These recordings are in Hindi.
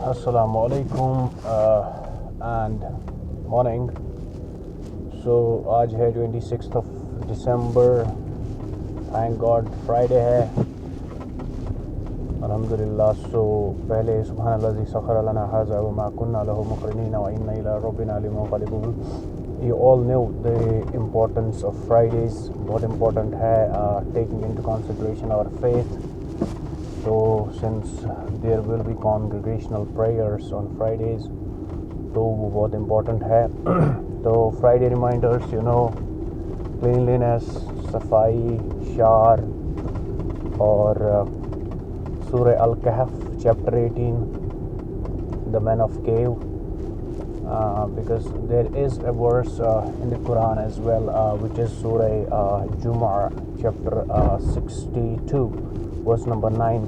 Assalamu alaikum and morning. So आज है 26th of December. Thank God Friday है अल्हम्दुलिल्लाह. So पहले सुब्हानल्लाज़ी सख़र लना हाज़ा व मा कुन्ना लहु मुक़रिनीन व इन्ना इला रब्बिना लमुनक़लिबून. You all know the importance of Fridays. बहुत important है taking into consideration our faith. So since there will be congregational prayers on Fridays, तो वो बहुत important है. तो Friday reminders, cleanliness, सफाई, शार और सूरह Al-Kahf chapter 18, the man of cave, because there is a verse in the Quran as well, which is Surah Jumu'ah chapter 62, verse number 9.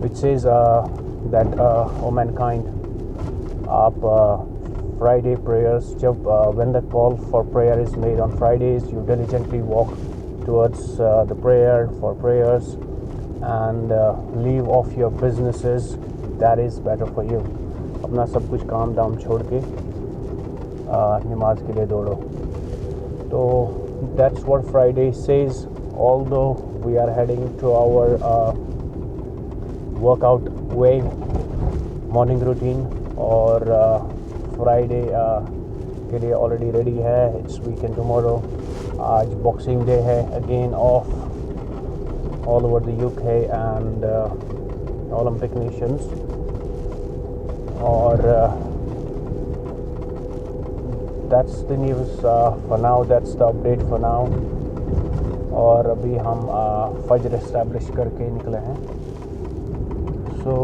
which says that O mankind, Friday prayers, when the call for prayer is made on Fridays, you diligently walk towards the prayer for prayers and leave off your businesses. That is better for you. अपना सब कुछ काम दाम छोड़ के नमाज के लिए दौड़ो. तो that's what Friday says. Although we are heading to our workout way, morning routine, और Friday के लिए already ready है. It's weekend tomorrow. आज Boxing Day है, again off all over the UK and Olympic nations. और that's the news for now. That's the update for now. और अभी हम फजर एस्टैब्लिश करके निकले हैं. So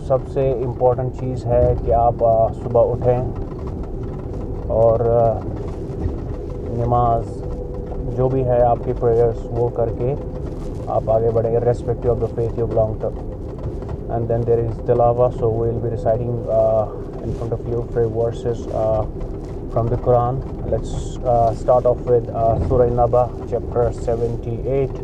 सबसे इम्पोर्टेंट चीज़ है कि आप सुबह उठें और नमाज जो भी है आपकी प्रेयर्स वो करके आप आगे बढ़ेंगे, respective of the faith you belong to. And then there is tilawah, so we'll be reciting in front of you few verses from the Quran. Let's start off with Surah Naba chapter 78,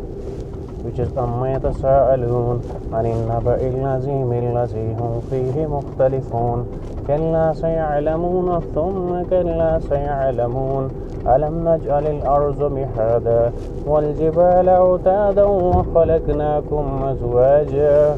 which is amma yatasaalun anin naba'il azim allazi hum fihi mukhtalifun kalla sayalamuna thumma kalla sayalamun alam naj'alil arda mihada wal jibala utadan wa khalaqnakum azwaja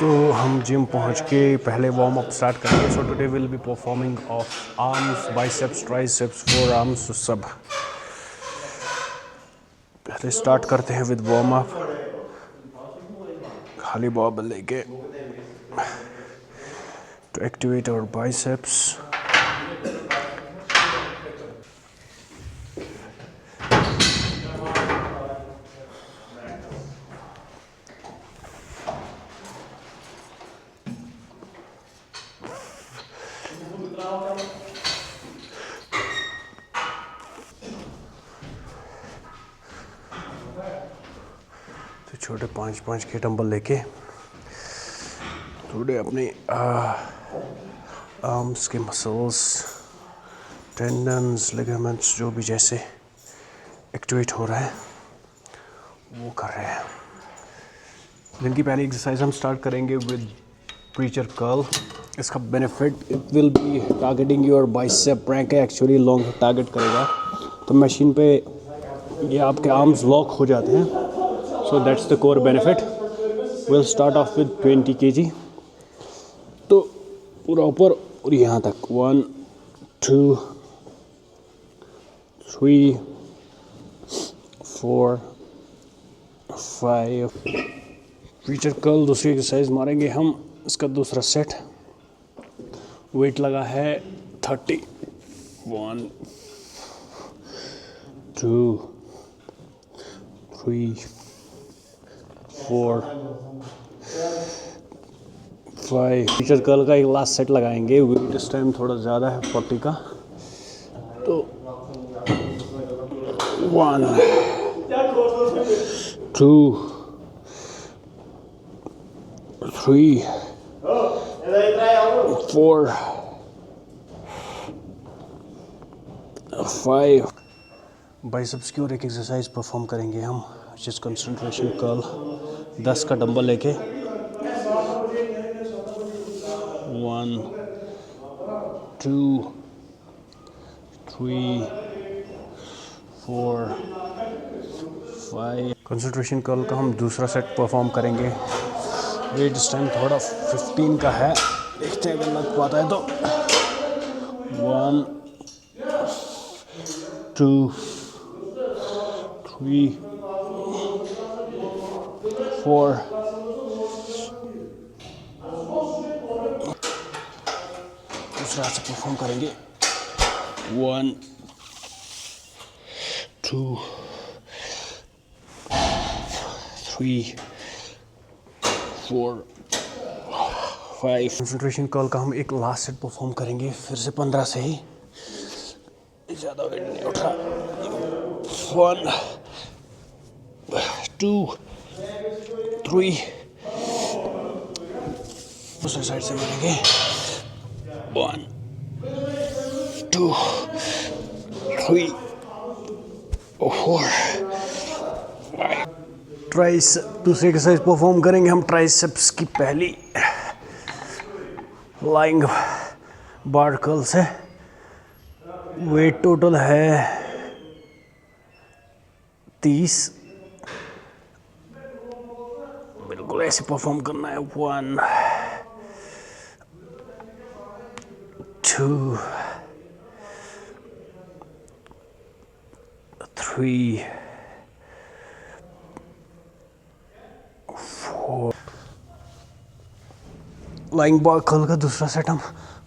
तो हम जिम पहुंच के पहले वार्म अप स्टार्ट करेंगे. So today will be performing of arms, biceps, triceps, four arms, सब. पहले स्टार्ट करते हैं विद वार्म अप. खाली बॉल लेके टू एक्टिवेट आवर बाइसेप्स. तो छोटे 5-5 के डंबल लेके थोड़े अपने आर्म्स के मसल्स, टेंडन्स, लिगामेंट्स जो भी जैसे एक्टिवेट हो रहा है वो कर रहे हैं. दिन की पहली एक्सरसाइज हम स्टार्ट करेंगे विद प्रीचर कर्ल. इसका benefit, it will be targeting your bicep rank है, एक्चुअली लॉन्ग टारगेट करेगा. तो मशीन पे ये आपके आर्म्स लॉक हो जाते हैं. So that's the core benefit. Will start of with 20 kg. तो पूरा ऊपर और यहाँ तक 1 2 3 4 5. प्रीचर कर्ल दूसरी एक्सरसाइज मारेंगे हम. इसका दूसरा सेट. वेट लगा है 30. 1 2 3 4 5. प्रीचर कर्ल का एक लास्ट सेट लगाएंगे. वेट इस टाइम थोड़ा ज़्यादा है, 40 का. तो 1 2 3, 4, 5। बाइसेप्स की और एक एक्सरसाइज परफॉर्म करेंगे हम, जिस कंसंट्रेशन कर्ल 10 का डंबल लेके 1, 2, 3, 4, 5। कंसंट्रेशन कर्ल का हम दूसरा सेट परफॉर्म करेंगे। वेट इस टाइम थोड़ा 15 का है, देखते हैं अगर लग पाता है तो। 1, 2, 3, 4। दूसरा से परफॉर्म करेंगे। 1, 2, 3, 4, 5। कंसंट्रेशन कर्ल का हम एक लास्ट सेट परफॉर्म करेंगे, फिर से 15 से ही, ज़्यादा वेट नहीं उठ रहा। 1, 2, 3। दूसरे साइड से मारेंगे। 1, 2, 3, 4, 5। ट्राइस दूसरी एक्सरसाइज परफॉर्म करेंगे हम ट्राइसेप्स की पहली लाइंग बार कर्ल से। वेट टोटल है 30। बिल्कुल ऐसे परफॉर्म करना है। 1, 2, 3, 4। लाइंग बार कर्ल का दूसरा सेट हम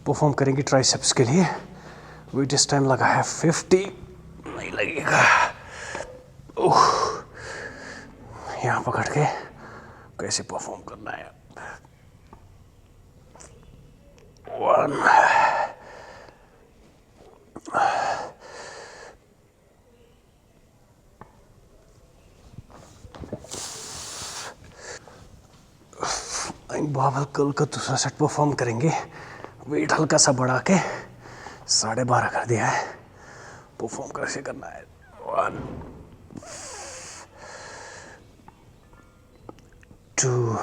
परफॉर्म करेंगे ट्राइसेप्स के लिए। वेट इस टाइम लगा है 50, नहीं लगेगा। यहाँ पकड़ के कैसे परफॉर्म करना है। 1, 12 कर्ल का दूसरा सेट परफॉर्म करेंगे। वेट हल्का सा बढ़ा के 12.5 कर दिया है। परफॉर्म कैसे करना है। 1, 2,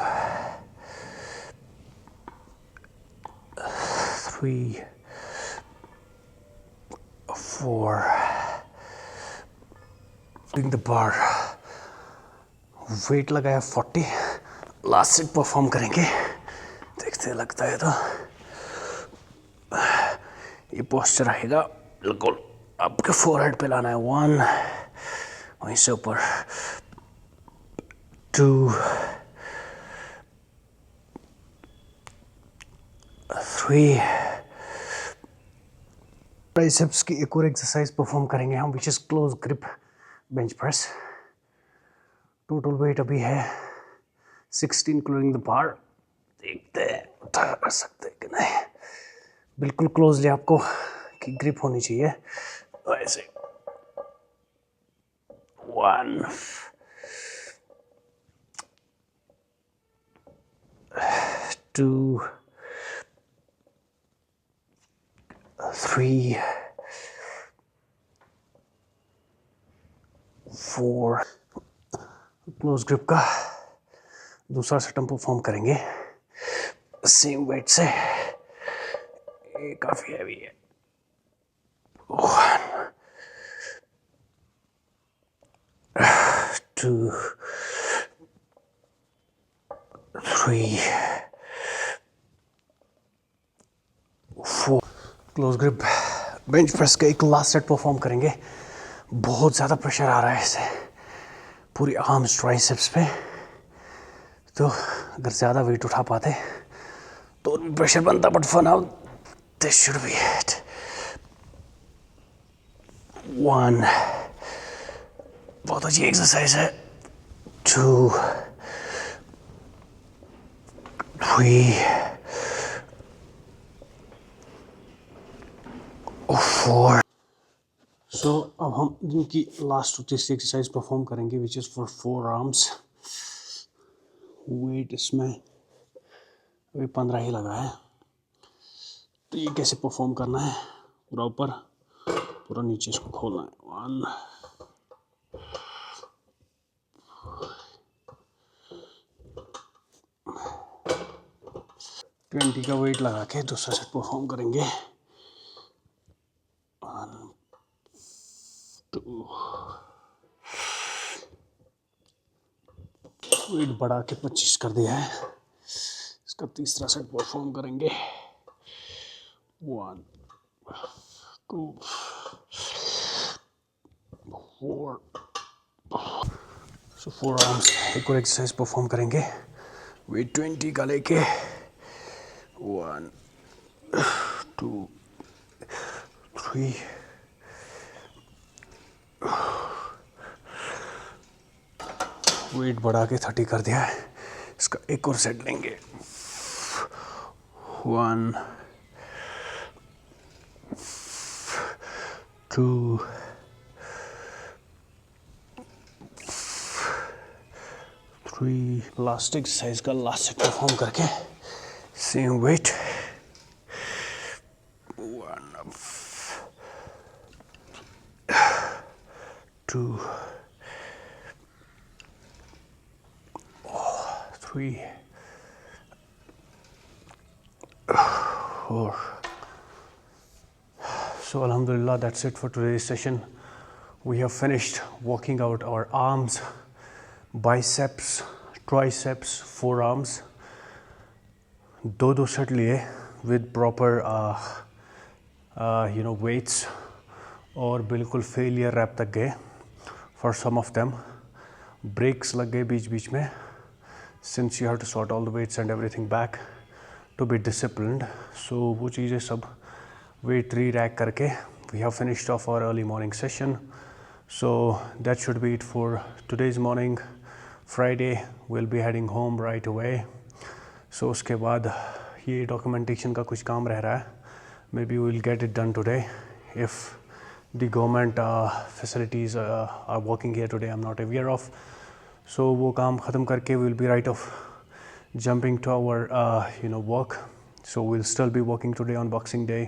3, 4। द बार वेट लगाया 40। लास्ट सेट परफॉर्म करेंगे, देखते हैं लगता है तो। ये पोस्चर रहेगा बिल्कुल आपके फोरहेड पे लाना है। 1, वहीं से ऊपर। 2, 3। ट्राइसेप्स की एक और एक्सरसाइज परफॉर्म करेंगे हम, which is close grip bench press. Total weight अभी है 16 इंक्लूडिंग द बार। देखते हैं उठा कर सकते हैं कि नहीं। बिल्कुल क्लोजली आपको की ग्रिप होनी चाहिए ऐसे। 1, 2, 3, 4। क्लोज ग्रिप का दूसरा सेट हम परफॉर्म करेंगे सेम वेट से। ये काफी हैवी है। 1, 2, 3, 4। क्लोज ग्रिप बेंच प्रेस का एक लास्ट सेट परफॉर्म करेंगे। बहुत ज़्यादा प्रेशर आ रहा है इससे पूरी आर्म्स ट्राइसेप्स पे, तो अगर ज़्यादा वेट उठा पाते तो प्रेशर बनता, but for now this should be it. 1, बहुत अच्छी एक्सरसाइज है। 2, 3, 4। सो अब हम इनकी लास्ट तीसरी एक्सरसाइज परफॉर्म करेंगे, which is for 4 arms. Weight इसमें अभी 15 ही लगा है। तो ये कैसे परफॉर्म करना है, पूरा ऊपर पूरा नीचे इसको खोलना है। 1 20 का वेट लगा के दूसरा सेट परफॉर्म करेंगे। 1 2 वेट बढ़ा के 25 कर दिया है। इसका तीसरा सेट परफॉर्म करेंगे। 1 2 4 सो 4 आर्म्स एक और एक्सरसाइज परफॉर्म करेंगे वेट 20 का लेके। 1 2 3 वेट बढ़ा के 30 कर दिया है। इसका एक और सेट लेंगे। 1 2 3 लास्ट एक्सरसाइज का लास्ट सेट परफॉर्म करके same wait. 1 2 3 4 So alhamdulillah, that's it for today's session. We have finished working out our arms, biceps, triceps, forearms. 2 set लिए with proper weights और बिल्कुल फेलियर रैप तक गए for some of them. Breaks लग गए बीच बीच में since you have to sort all the weights and everything back to be disciplined. So वो चीज़ें सब weight re-rack करके we have finished off our early morning session. So that should be it for today's morning. Friday we'll be heading home right away. So उसके बाद ये documentation का कुछ काम रह रहा है. Maybe we'll get it done today if the government facilities are working here today. I'm not aware of. So वो काम ख़त्म करके we'll be right off jumping to our work. So we'll still be working today on Boxing Day.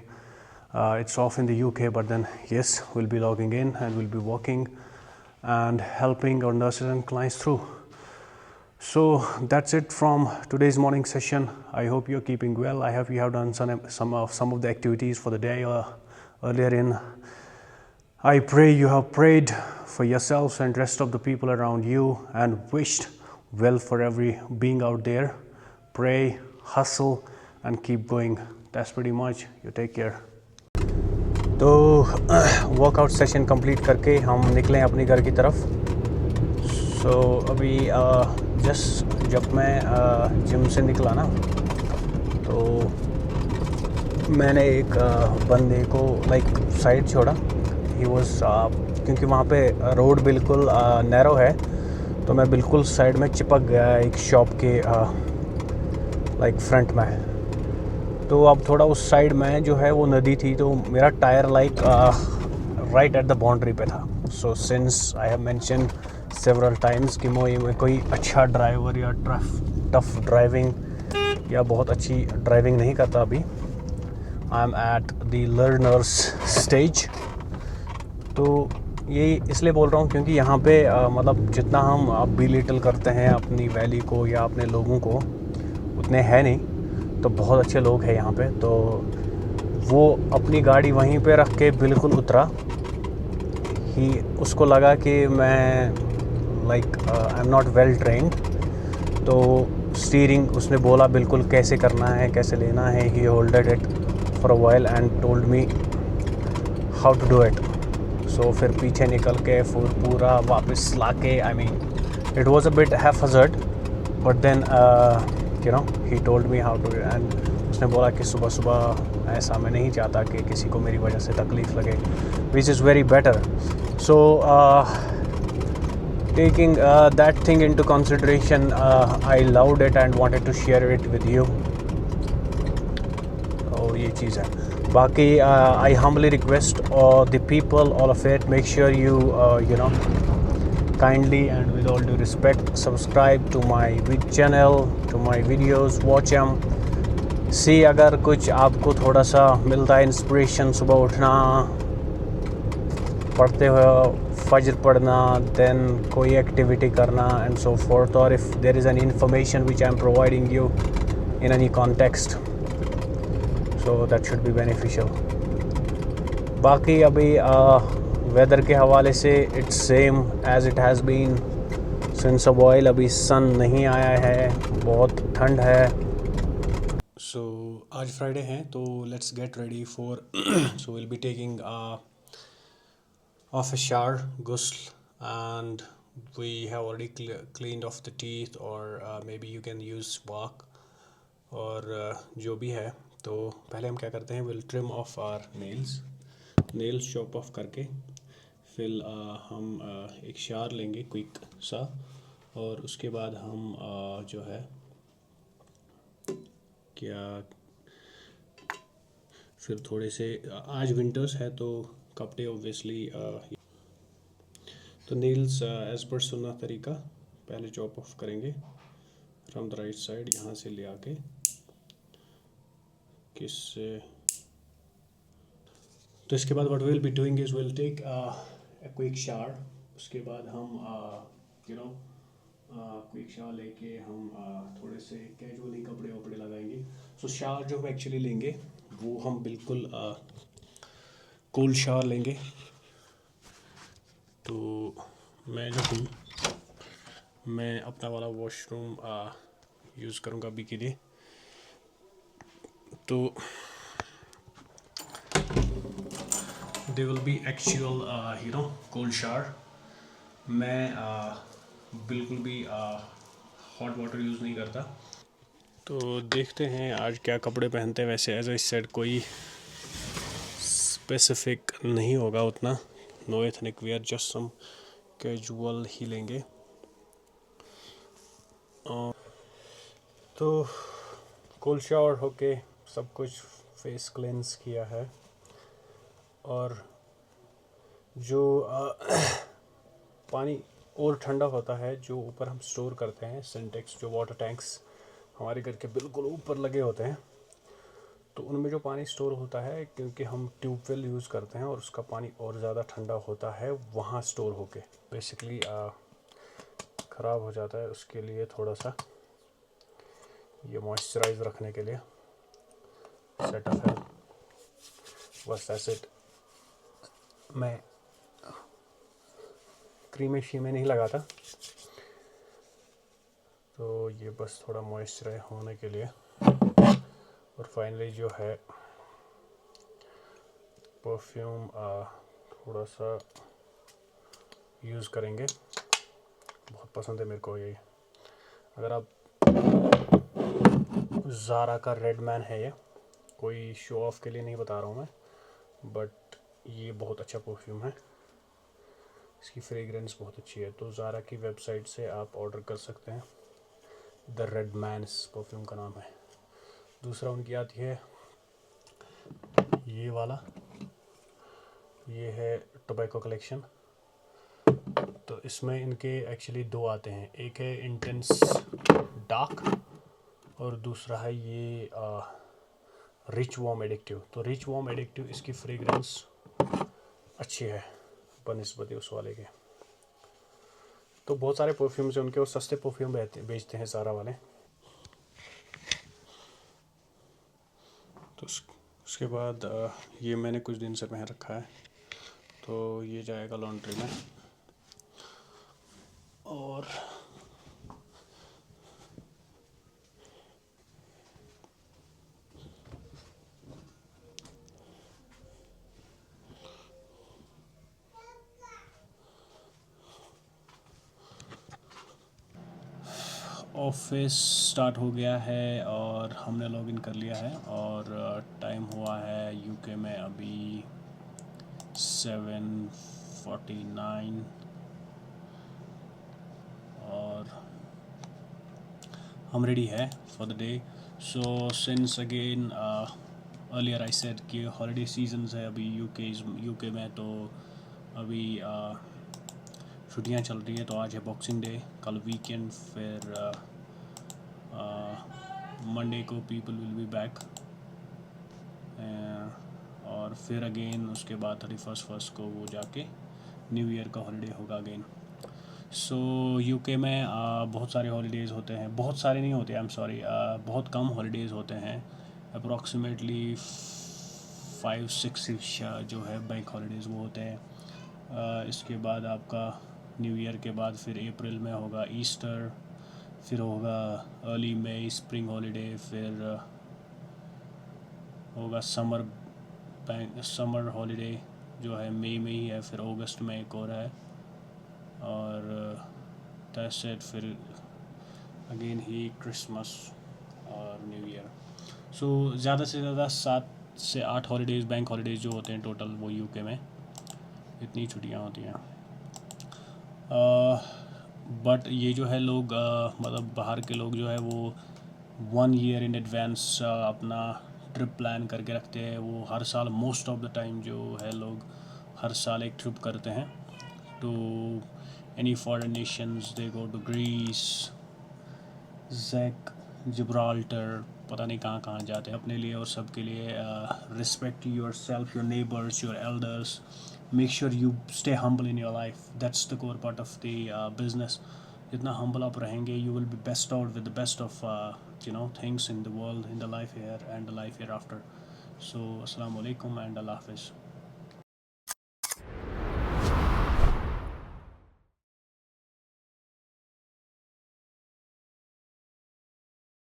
It's off in the UK, but then yes, we'll be logging in and we'll be working and helping our nurses and clients through. So that's it from today's morning session. I hope you're keeping well. I hope you have done some of the activities for the day earlier in. I pray you have prayed for yourselves and rest of the people around you and wished well for every being out there. Pray, hustle and keep going. That's pretty much. You take care. तो वर्कआउट सेशन कंप्लीट करके हम निकले अपने घर की तरफ। सो अभी जस्ट जब मैं जिम से निकला ना, तो मैंने एक बंदे को साइड छोड़ा। ही वाज क्योंकि वहाँ पे रोड बिल्कुल नैरो है, तो मैं बिल्कुल साइड में चिपक गया एक शॉप के फ्रंट में। तो अब थोड़ा उस साइड में जो है वो नदी थी, तो मेरा tyre right at the boundary पे था। So since I have mention several times कि मैं कोई अच्छा ड्राइवर या टफ ड्राइविंग या बहुत अच्छी ड्राइविंग नहीं करता अभी। I am at the learners stage. तो ये इसलिए बोल रहा हूँ क्योंकि यहाँ पे मतलब जितना हम अब बिलिटल करते हैं अपनी वैली को या अपने लोगों को, उतने है नहीं। तो बहुत अच्छे लोग हैं यहाँ पे। तो वो अपनी गाड़ी वहीं पे रख के बिल्कुल उतरा ही। उसको लगा कि मैं I am not well trained. तो स्टीयरिंग उसने बोला बिल्कुल कैसे करना है, कैसे लेना है। He holded it for a while and told me how to do it. So फिर पीछे निकल के फिर पूरा वापस ला के, I mean it was a bit haphazard, but then he told me how to, and उसने बोला कि सुबह सुबह ऐसा मैं नहीं चाहता कि किसी को मेरी वजह से तकलीफ़ लगे, which is very better. So taking that thing into consideration, I loved it and wanted to share it with you. और ये चीज़ है। बाकी I humbly request the people, all of it, make sure you kindly and with all due respect subscribe to my channel, to my videos, watch them सी अगर कुछ आपको थोड़ा सा मिलता है इंस्पिरेशन, सुबह उठना, पढ़ते हुए फजर पढ़ना, देन कोई एक्टिविटी करना एंड सो फोर्थ, और if there is an information which I am providing you in any context, so that should be beneficial. बाकी अभी वेदर के हवाले से it's same as it has been since a while. अभी सन नहीं आया है, बहुत ठंड है. सो आज फ्राइडे है तो let's get ready for so will be taking off a shower, ghusl, and we have already cleaned off the teeth, or maybe you can use walk और जो भी है. तो पहले हम क्या करते हैं, will trim off our nails chop off करके फिर हम एक शावर लेंगे क्विक सा, और उसके बाद हम जो है क्या फिर थोड़े से आज विंटर्स है तो कपड़े ऑब्वियसली तो नेल्स एज पर सुन्ना तरीका पहले चॉप ऑफ करेंगे फ्रॉम द राइट साइड, यहाँ से ले आके किससे. तो इसके बाद what will be doing is will take a quick shower. उसके बाद हम क्विक शावर लेके हम थोड़े से कैजुअली कपड़े वपड़े लगाएंगे. सो शावर जो हम एक्चुअली लेंगे वो हम बिल्कुल कोल्ड शावर लेंगे. तो मैं जो हूँ मैं अपना वाला वॉशरूम यूज़ करूँगा अभी के लिए. तो they will be actual cold shower. मैं बिल्कुल भी हॉट वाटर यूज़ नहीं करता. तो देखते हैं आज क्या कपड़े पहनते हैं. वैसे एज आई सेड कोई स्पेसिफिक नहीं होगा उतना, no ethnic wear, just some casual ही लेंगे. तो कोल्ड शावर होके सब कुछ फेस क्लेंस किया है, और जो पानी और ठंडा होता है जो ऊपर हम स्टोर करते हैं, सिंटेक्स जो वाटर टैंक्स हमारे घर के बिल्कुल ऊपर लगे होते हैं, तो उनमें जो पानी स्टोर होता है, क्योंकि हम ट्यूबवेल यूज़ करते हैं और उसका पानी और ज़्यादा ठंडा होता है वहाँ स्टोर होके बेसिकली ख़राब हो जाता है. उसके लिए थोड़ा सा ये मॉइस्चराइज रखने के लिए सेटअप है, बस एसिड. मैं क्रीमें शीमें नहीं लगाता, तो ये बस थोड़ा मॉइस्चराइज होने के लिए. और फाइनली जो है परफ्यूम थोड़ा सा यूज़ करेंगे. बहुत पसंद है मेरे को ये. अगर आप ज़ारा का रेड मैन है, ये कोई शो ऑफ के लिए नहीं बता रहा हूँ मैं, बट ये बहुत अच्छा परफ्यूम है. इसकी फ्रेगरेंस बहुत अच्छी है. तो ज़ारा की वेबसाइट से आप ऑर्डर कर सकते हैं. द रेड मैन इस परफ्यूम का नाम है. दूसरा उनकी आती है ये वाला, ये है टोबैको कलेक्शन. तो इसमें इनके एक्चुअली दो आते हैं, एक है इंटेंस डार्क और दूसरा है ये रिच वार्म एडिक्टिव. तो रिच वार्म एडिक्टिव इसकी फ्रेगरेंस अच्छी है बनिस्बत उस वाले के. तो बहुत सारे परफ्यूम्स हैं उनके, और सस्ते परफ्यूम बेचते हैं ज़ारा वाले. तो उसके बाद ये मैंने कुछ दिन से पहन रखा है, तो ये जाएगा लॉन्ड्री में. और ऑफिस स्टार्ट हो गया है और हमने लॉगिन कर लिया है, और टाइम हुआ है यूके में अभी 7:49, और हम रेडी है for the day. So since again earlier I said कि हॉलीडे सीजन्स है अभी यूके में, तो अभी छुट्टियां चल रही है. तो आज है बॉक्सिंग डे, कल वीकेंड, फिर मंडे को पीपल विल बी बैक, और फिर अगेन उसके बाद 31 को वो जाके न्यू ईयर का हॉलीडे होगा अगेन। सो यूके में बहुत सारे हॉलीडेज़ होते हैं, बहुत सारे नहीं होते, आई एम सॉरी, बहुत कम हॉलीडेज़ होते हैं, अप्रॉक्सीमेटली 5-6 जो है बैंक हॉलीडेज़ वो होते हैं। इसके बाद आपका न्यू ईयर के बाद फिर अप्रैल में होगा ईस्टर, फिर होगा अर्ली मई स्प्रिंग हॉलीडे, फिर होगा समर हॉलीडे जो है मई में ही है, फिर अगस्त में एक और है, और दैट्स इट। फिर अगेन ही क्रिसमस और न्यू ईयर। सो ज़्यादा से ज़्यादा 7 से 8 हॉलीडेज़ बैंक हॉलीडेज़ जो होते हैं टोटल वो यूके में इतनी छुट्टियाँ होती हैं। बट ये जो है लोग मतलब बाहर के लोग जो है वो 1 ईयर इन एडवांस अपना ट्रिप प्लान करके रखते हैं। वो हर साल मोस्ट ऑफ द टाइम जो है लोग हर साल एक ट्रिप करते हैं to any foreign nations. They go to Greece, जैक, जिब्राल्टर, पता नहीं कहाँ कहाँ जाते हैं अपने लिए और सबके लिए। Respect yourself, your neighbours, your elders, make sure you stay humble in your life, that's the core part of the business. जितना हम्बल आप रहेंगे you will be best out with the best of things in the world, in the life here and the life hereafter. So अस्सलाम वालेकुम एंड अल्लाह हाफिज़।